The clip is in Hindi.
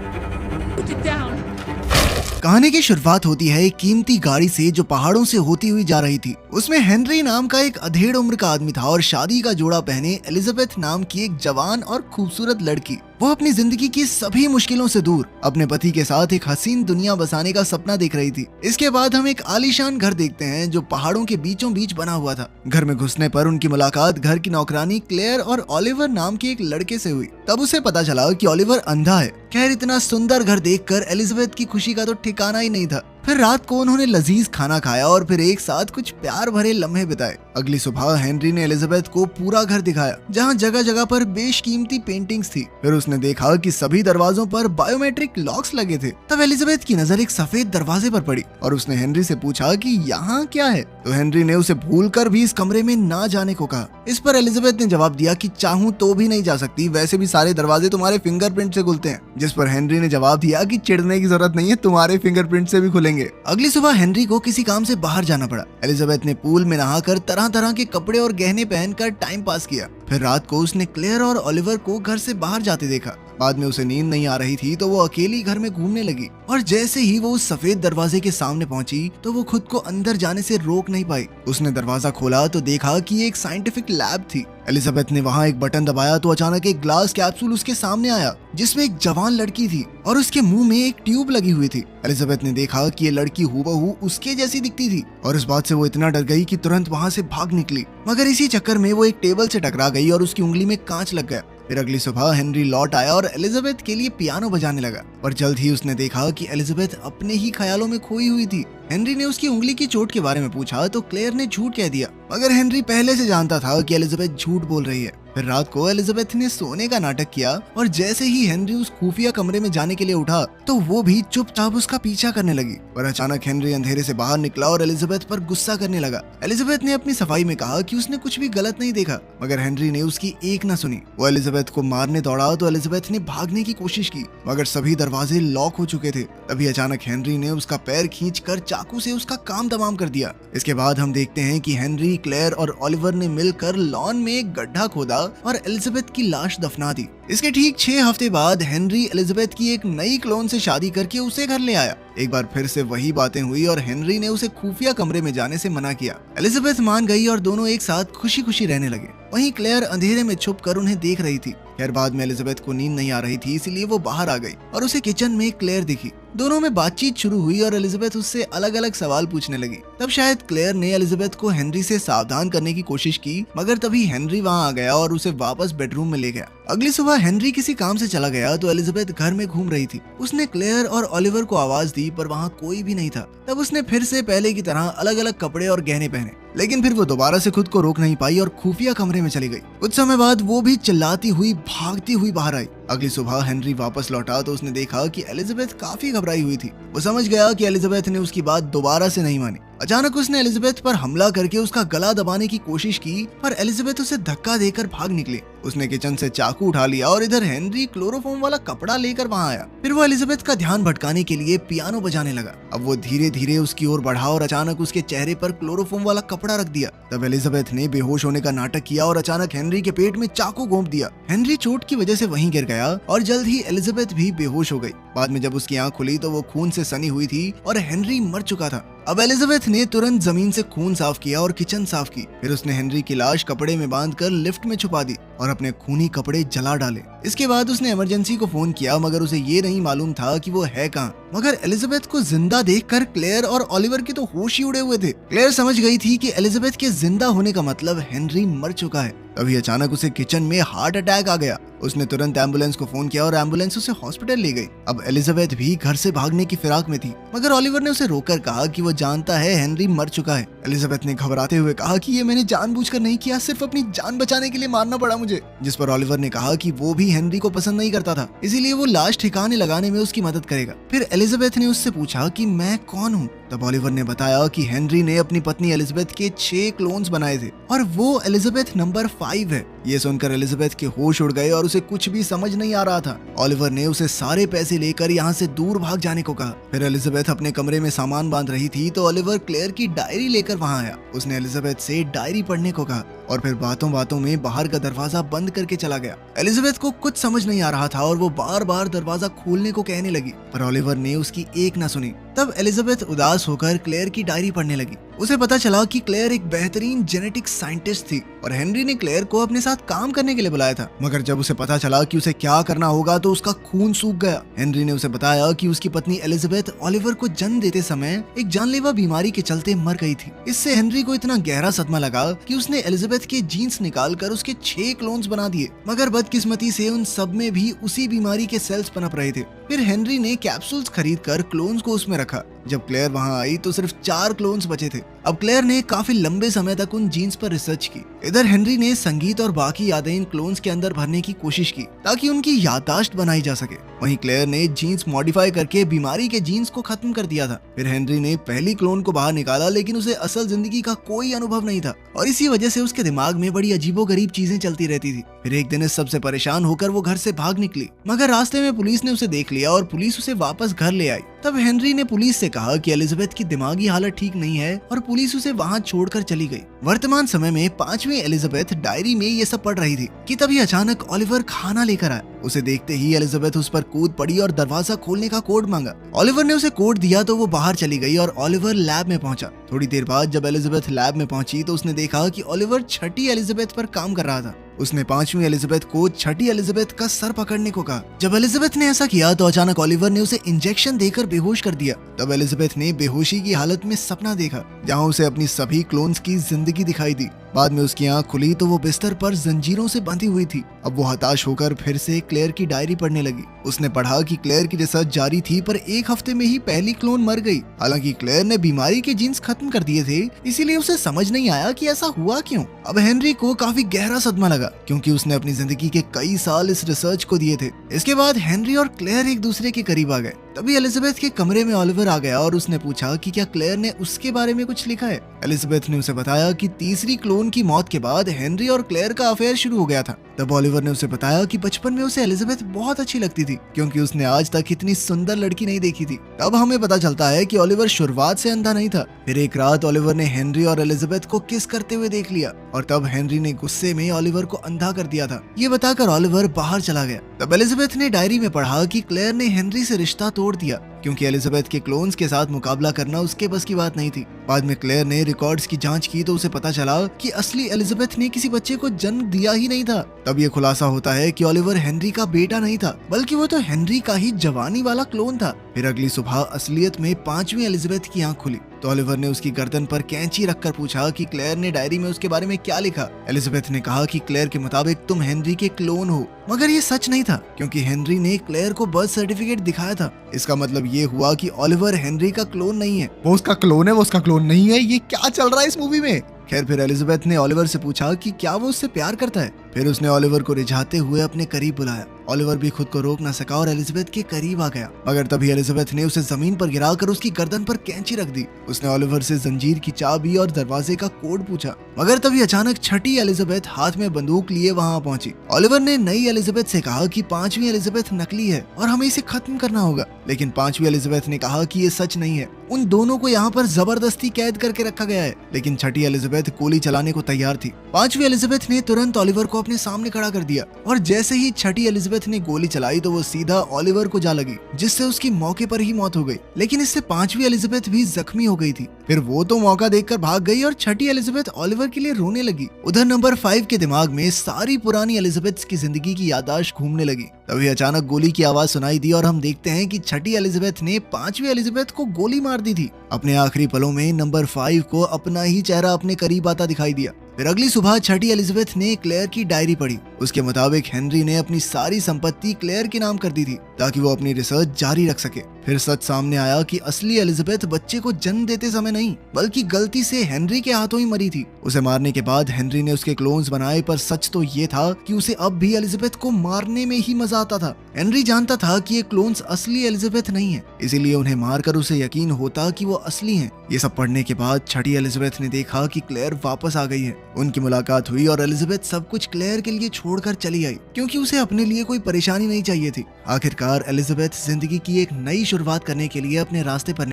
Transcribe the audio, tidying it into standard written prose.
Put it down. कहानी की शुरुआत होती है एक कीमती गाड़ी से जो पहाड़ों से होती हुई जा रही थी। उसमें हेनरी नाम का एक अधेड़ उम्र का आदमी था और शादी का जोड़ा पहने एलिजाबेथ नाम की एक जवान और खूबसूरत लड़की। वो अपनी जिंदगी की सभी मुश्किलों से दूर अपने पति के साथ एक हसीन दुनिया बसाने का सपना देख रही थी। इसके बाद हम एक आलीशान घर देखते हैं जो पहाड़ों के बीचों बीच बना हुआ था। घर में घुसने पर उनकी मुलाकात घर की नौकरानी क्लेयर और ओलिवर नाम के एक लड़के से हुई। तब उसे पता चला कि ओलिवर अंधा है। खैर, इतना सुंदर घर देखकर एलिजाबेथ की खुशी का तो ठिकाना ही नहीं था। फिर रात को उन्होंने लजीज खाना खाया और फिर एक साथ कुछ प्यार भरे लम्हे बिताए। अगली सुबह हेनरी ने एलिजाबेथ को पूरा घर दिखाया जहाँ जगह जगह पर बेशकीमती पेंटिंग्स थी। फिर उसने देखा कि सभी दरवाजों पर बायोमेट्रिक लॉक्स लगे थे। तब एलिजाबेथ की नजर एक सफेद दरवाजे पर पड़ी और उसने हेनरी से पूछा कि यहाँ क्या है। तो हेनरी ने उसे भूलकर भी इस कमरे में ना जाने को कहा। इस पर एलिजाबेथ ने जवाब दिया कि चाहूं तो भी नहीं जा सकती, वैसे भी सारे दरवाजे तुम्हारे फिंगरप्रिंट से खुलते हैं। जिस पर हेनरी ने जवाब दिया कि चिढ़ने की जरूरत नहीं है, तुम्हारे फिंगरप्रिंट से भी खुलेंगे। अगली सुबह हेनरी को किसी काम से बाहर जाना पड़ा। एलिजाबेथ ने पूल में नहाकर तरह तरह के कपड़े और गहने पहनकर टाइम पास किया। फिर रात को उसने क्लेयर और ओलिवर को घर से बाहर जाते देखा। बाद में उसे नींद नहीं आ रही थी तो वो अकेली घर में घूमने लगी और जैसे ही वो उस सफेद दरवाजे के सामने पहुंची तो वो खुद को अंदर जाने से रोक नहीं पाई। उसने दरवाजा खोला तो देखा कि ये एक साइंटिफिक लैब थी। एलिजाबेथ ने वहां एक बटन दबाया तो अचानक एक ग्लास कैप्सूल उसके सामने आया जिसमें एक जवान लड़की थी और उसके मुंह में एक ट्यूब लगी हुई थी। एलिजाबेथ ने देखा कि ये लड़की हूबहू उसके जैसी दिखती थी और इस बात से वो इतना डर गई कि तुरंत वहां से भाग निकली। मगर इसी चक्कर में वो एक टेबल से टकरा गई और उसकी उंगली में कांच लग गया। फिर अगली सुबह हेनरी लौट आया और एलिजाबेथ के लिए पियानो बजाने लगा, पर जल्द ही उसने देखा कि एलिजाबेथ अपने ही ख्यालों में खोई हुई थी। हेनरी ने उसकी उंगली की चोट के बारे में पूछा तो क्लेयर ने झूठ कह दिया, मगर हेनरी पहले से जानता था कि एलिजाबेथ झूठ बोल रही है। फिर रात को एलिजाबेथ ने सोने का नाटक किया और जैसे ही हेनरी उस खुफिया कमरे में जाने के लिए उठा तो वो भी चुपचाप उसका पीछा करने लगी। पर अचानक हेनरी अंधेरे से बाहर निकला और एलिजाबेथ पर गुस्सा करने लगा। एलिजाबेथ ने अपनी सफाई में कहा कि उसने कुछ भी गलत नहीं देखा, मगर हेनरी ने उसकी एक न सुनी। वो एलिजाबेथ को मारने दौड़ा तो एलिजाबेथ ने भागने की कोशिश की, मगर सभी दरवाजे लॉक हो चुके थे। तभी अचानक हेनरी ने उसका पैर खींचकर चाकू से उसका काम तमाम कर दिया। इसके बाद हम देखते हैं कि हेनरी, क्लेयर और ओलिवर ने मिलकर लॉन में एक गड्ढा खोदा और एलिजाबेथ की लाश दफना दी। इसके ठीक 6 हफ्ते बाद हेनरी एलिजाबेथ की एक नई क्लोन से शादी करके उसे घर ले आया। एक बार फिर से वही बातें हुई और हेनरी ने उसे खुफिया कमरे में जाने से मना किया। एलिजाबेथ मान गई और दोनों एक साथ खुशी खुशी रहने लगे। वहीं क्लेयर अंधेरे में छुपकर उन्हें देख रही थी। खैर, बाद में एलिजाबेथ को नींद नहीं आ रही थी, इसलिए वो बाहर आ गई और उसे किचन में क्लेयर दिखी। दोनों में बातचीत शुरू हुई और एलिजाबेथ उससे अलग अलग सवाल पूछने लगी। तब शायद क्लेयर ने एलिजाबेथ को हेनरी से सावधान करने की कोशिश की, मगर तभी हेनरी वहां आ गया और उसे वापस बेडरूम में ले गया। अगली सुबह हेनरी किसी काम से चला गया तो एलिजाबेथ घर में घूम रही थी। उसने क्लेयर और ओलिवर को आवाज दी पर वहाँ कोई भी नहीं था। तब उसने फिर से पहले की तरह अलग अलग कपड़े और गहने पहने, लेकिन फिर वो दोबारा से खुद को रोक नहीं पाई और खुफिया कमरे में चली गई। कुछ समय बाद वो भी चिल्लाती हुई भागती हुई बाहर आई। अगली सुबह हेनरी वापस लौटा तो उसने देखा कि एलिजाबेथ काफी घबराई हुई थी। वो समझ गया कि एलिजाबेथ ने उसकी बात दोबारा से नहीं मानी। अचानक उसने एलिजाबेथ पर हमला करके उसका गला दबाने की कोशिश की, पर एलिजाबेथ उसे धक्का देकर भाग निकली। उसने किचन से चाकू उठा लिया और इधर हेनरी क्लोरोफॉर्म वाला कपड़ा लेकर वहां आया। फिर वो एलिजाबेथ का ध्यान भटकाने के लिए पियानो बजाने लगा। अब वो धीरे धीरे उसकी ओर बढ़ा और अचानक उसके चेहरे पर क्लोरोफॉर्म वाला कपड़ा रख दिया। तब एलिजाबेथ ने बेहोश होने का नाटक किया और अचानक हेनरी के पेट में चाकू घोंप दिया। हेनरी चोट की वजह से वहीं गिर गया और जल्द ही एलिजाबेथ भी बेहोश हो गई। बाद में जब उसकी आंख खुली तो वो खून से सनी हुई थी और हेनरी मर चुका था। अब एलिजाबेथ ने तुरंत जमीन से खून साफ किया और किचन साफ की। फिर उसने हेनरी की लाश कपड़े में बांधकर लिफ्ट में छुपा दी और अपने खूनी कपड़े जला डाले। इसके बाद उसने इमरजेंसी को फोन किया, मगर उसे ये नहीं मालूम था कि वो है कहाँ। मगर एलिजाबेथ को जिंदा देखकर क्लेयर और ओलिवर के तो होश ही उड़े हुए थे। क्लेयर समझ गई थी कि एलिजाबेथ के जिंदा होने का मतलब हेनरी मर चुका है। तभी अचानक उसे किचन में हार्ट अटैक आ गया। उसने तुरंत एम्बुलेंस को फोन किया और एम्बुलेंस उसे हॉस्पिटल ले गई। अब एलिजाबेथ भी घर से भागने की फिराक में थी, मगर ओलिवर ने उसे रोककर कहा कि वो जानता है हेनरी मर चुका है। एलिजाबेथ ने घबराते हुए कहा कि ये मैंने जानबूझकर नहीं किया, सिर्फ अपनी जान बचाने के लिए मारना पड़ा मुझे। जिस पर ओलिवर ने कहा कि वो भी हेनरी को पसंद नहीं करता था, इसीलिए वो लाश ठिकाने लगाने में उसकी मदद करेगा। फिर एलिजाबेथ ने उससे पूछा कि मैं कौन हूँ। तब ओलिवर ने बताया कि हेनरी ने अपनी पत्नी एलिजाबेथ के 6 क्लोन्स बनाए थे और वो एलिजाबेथ नंबर 5 है। ये सुनकर एलिजाबेथ के होश उड़ गए और उसे कुछ भी समझ नहीं आ रहा था। ओलिवर ने उसे सारे पैसे लेकर यहाँ से दूर भाग जाने को कहा। फिर एलिजाबेथ अपने कमरे में सामान बांध रही थी तो ओलिवर क्लेयर की डायरी लेकर वहाँ आया। उसने एलिजाबेथ से डायरी पढ़ने को कहा और फिर बातों बातों में बाहर का दरवाजा बंद करके चला गया। एलिजाबेथ को कुछ समझ नहीं आ रहा था और वो बार बार दरवाजा खोलने को कहने लगी, पर ओलिवर ने उसकी एक ना सुनी। तब एलिजाबेथ उदास होकर क्लेयर की डायरी पढ़ने लगी। उसे पता चला कि क्लेयर एक बेहतरीन जेनेटिक्स साइंटिस्ट थी और हेनरी ने क्लेयर को अपने साथ काम करने के लिए बुलाया था। मगर जब उसे पता चला कि उसे क्या करना होगा तो उसका खून सूख गया। हेनरी ने उसे बताया कि उसकी पत्नी एलिजाबेथ ओलिवर को जन्म देते समय एक जानलेवा बीमारी के चलते मर गई थी। इससे हेनरी को इतना गहरा सदमा लगा कि उसने एलिजाबेथ के जीन्स निकालकर उसके 6 क्लोन्स बना दिए। मगर बदकिस्मती से उन सब में भी उसी बीमारी के सेल्स पनप रहे थे। फिर हेनरी ने कैप्सूल्स खरीदकर क्लोन्स को उसमें रखा। जब क्लेयर वहां आई तो सिर्फ 4 क्लोन्स बचे थे। अब क्लेयर ने काफी लंबे समय तक उन जीन्स पर रिसर्च की। इधर हेनरी ने संगीत और बाकी यादें इन क्लोन्स के अंदर भरने की कोशिश की ताकि उनकी याददाश्त बनाई जा सके। वहीं क्लेयर ने जीन्स मॉडिफाई करके बीमारी के जीन्स को खत्म कर दिया था। फिर हेनरी ने पहली क्लोन को बाहर निकाला लेकिन उसे असल जिंदगी का कोई अनुभव नहीं था और इसी वजह से उसके दिमाग में बड़ी अजीबोगरीब चीजें चलती रहती थी। फिर एक दिन इस सबसे परेशान होकर वो घर से भाग निकली, मगर रास्ते में पुलिस ने उसे देख लिया और पुलिस उसे वापस घर ले आई। तब हेनरी ने पुलिस से कहा कि एलिजाबेथ की दिमागी हालत ठीक नहीं है और पुलिस उसे वहां छोड़कर चली गई। वर्तमान समय में 5वीं एलिजाबेथ डायरी में ये सब पढ़ रही थी कि तभी अचानक ओलिवर खाना लेकर आया। उसे देखते ही एलिजाबेथ उस पर कूद पड़ी और दरवाजा खोलने का कोड मांगा। ओलिवर ने उसे कोड दिया तो वो बाहर चली गई और ओलिवर लैब में पहुंचा। थोड़ी देर बाद जब एलिजाबेथ लैब में पहुंची तो उसने देखा कि ओलिवर छठी एलिजाबेथ पर काम कर रहा था। उसने 5वीं एलिजाबेथ को छठी एलिजाबेथ का सर पकड़ने को कहा। जब एलिजाबेथ ने ऐसा किया तो अचानक ओलिवर ने उसे इंजेक्शन देकर बेहोश कर दिया। तब एलिजाबेथ ने बेहोशी की हालत में सपना देखा जहां उसे अपनी सभी क्लोन्स की जिंदगी दिखाई दी। बाद में उसकी आंख खुली तो वो बिस्तर पर जंजीरों से बंधी हुई थी। अब वो हताश होकर फिर से क्लेयर की डायरी पढ़ने लगी। उसने पढ़ा कि क्लेयर की रिसर्च जारी थी पर 1 हफ्ते में ही पहली क्लोन मर गई। हालांकि क्लेयर ने बीमारी के जीन्स खत्म कर दिए थे, इसीलिए उसे समझ नहीं आया कि ऐसा हुआ क्यों। अब हेनरी को काफी गहरा सदमा लगा क्योंकि उसने अपनी जिंदगी के कई साल इस रिसर्च को दिए थे। इसके बाद हेनरी और क्लेयर एक दूसरे के करीब आ गए। तभी एलिजाबेथ के कमरे में ओलिवर आ गया और उसने पूछा कि क्या क्लेयर ने उसके बारे में कुछ लिखा है। एलिजाबेथ ने उसे बताया कि तीसरी क्लोन की मौत के बाद हेनरी और क्लेयर का अफेयर शुरू हो गया था। तब ओलिवर ने उसे बताया कि बचपन में उसे एलिजाबेथ बहुत अच्छी लगती थी क्योंकि उसने आज तक इतनी सुंदर लड़की नहीं देखी थी। तब हमें पता चलता है कि ओलिवर शुरुआत से अंधा नहीं था। फिर एक रात ओलिवर ने हेनरी और एलिजाबेथ को किस करते हुए देख लिया और तब हेनरी ने गुस्से में ओलिवर को अंधा कर दिया था। ये बताकर ओलिवर बाहर चला गया। तब एलिजाबेथ ने डायरी में पढ़ा कि क्लेयर ने हेनरी से रिश्ता तोड़ दिया क्योंकि एलिजाबेथ के क्लोन्स के साथ मुकाबला करना उसके बस की बात नहीं थी। बाद में क्लेयर ने रिकॉर्ड्स की जांच की तो उसे पता चला कि असली एलिजाबेथ ने किसी बच्चे को जन्म दिया ही नहीं था। तब ये खुलासा होता है कि ओलिवर हेनरी का बेटा नहीं था बल्कि वो तो हेनरी का ही जवानी वाला क्लोन था। फिर अगली सुबह असलियत में 5वीं एलिजाबेथ की आंख खुली तो ओलिवर ने उसकी गर्दन पर कैंची रखकर पूछा कि क्लेयर ने डायरी में उसके बारे में क्या लिखा। एलिजाबेथ ने कहा कि क्लेयर के मुताबिक तुम हेनरी के क्लोन हो, मगर ये सच नहीं था क्योंकि हेनरी ने क्लेयर को बर्थ सर्टिफिकेट दिखाया था। इसका मतलब ये हुआ कि ओलिवर हेनरी का क्लोन नहीं है, वो उसका क्लोन है, वो उसका क्लोन नहीं है। ये क्या चल रहा है इस मूवी में। खैर फिर एलिजाबेथ ने ओलिवर से पूछा कि क्या वो उससे प्यार करता है। फिर उसने ओलिवर को रिझाते हुए अपने करीब बुलाया। ओलिवर भी खुद को रोक न सका और एलिजाबेथ के करीब आ गया, मगर तभी एलिजाबेथ ने उसे जमीन पर गिराकर उसकी गर्दन पर कैंची रख दी। उसने ओलिवर से जंजीर की चाबी और दरवाजे का कोड पूछा, मगर तभी अचानक छठी एलिजाबेथ हाथ में बंदूक लिए वहां पहुंची। ओलिवर ने नई एलिजाबेथ से कहा कि 5वीं एलिजाबेथ नकली है और हमें इसे खत्म करना होगा, लेकिन 5वीं एलिजाबेथ ने कहा कि ये सच नहीं है। उन दोनों को यहाँ पर जबरदस्ती कैद करके रखा गया है, लेकिन छठी एलिजाबेथ गोली चलाने को तैयार थी। 5वीं एलिजाबेथ ने तुरंत ओलिवर को अपने सामने खड़ा कर दिया और जैसे ही छठी एलिजाबेथ ने गोली चलाई तो वो सीधा ओलिवर को जा लगी, जिससे उसकी मौके पर ही मौत हो गई। लेकिन इससे 5वीं एलिजाबेथ भी जख्मी हो गई थी। फिर वो तो मौका देखकर भाग गई और छठी एलिजाबेथ ओलिवर के लिए रोने लगी। उधर नंबर 5 के दिमाग में सारी पुरानी एलिजाबेथ की जिंदगी की याददाश्त घूमने लगी। तभी अचानक गोली की आवाज सुनाई दी और हम देखते हैं कि छठी एलिजाबेथ ने 5वीं एलिजाबेथ को गोली मार दी थी। अपने आखिरी पलों में नंबर 5 को अपना ही चेहरा अपने करीब आता दिखाई दिया। फिर अगली सुबह छठी एलिजाबेथ ने क्लेयर की डायरी पढ़ी। उसके मुताबिक हेनरी ने अपनी सारी संपत्ति क्लेयर के नाम कर दी थी ताकि वो अपनी रिसर्च जारी रख सके। फिर सच सामने आया कि असली एलिजाबेथ बच्चे को जन्म देते समय नहीं बल्कि गलती से हेनरी के हाथों ही मरी थी। उसे मारने के बाद हेनरी ने उसके क्लोन्स बनाए, पर सच तो ये था कि उसे अब भी एलिजाबेथ को मारने में ही मजा आता था। हेनरी जानता था कि ये क्लोन्स असली एलिजाबेथ नहीं है, इसीलिए उन्हें मारकर उसे यकीन होता कि वो असली हैं। ये सब पढ़ने के बाद छठी एलिजाबेथ ने देखा कि क्लेयर वापस आ गई है। उनकी मुलाकात हुई और एलिजाबेथ सब कुछ क्लेयर के लिए छोड़कर चली आई, क्योंकि उसे अपने लिए कोई परेशानी नहीं चाहिए थी। आखिरकार एलिजाबेथ जिंदगी की एक नई शुरुआत करने के लिए अपने रास्ते पर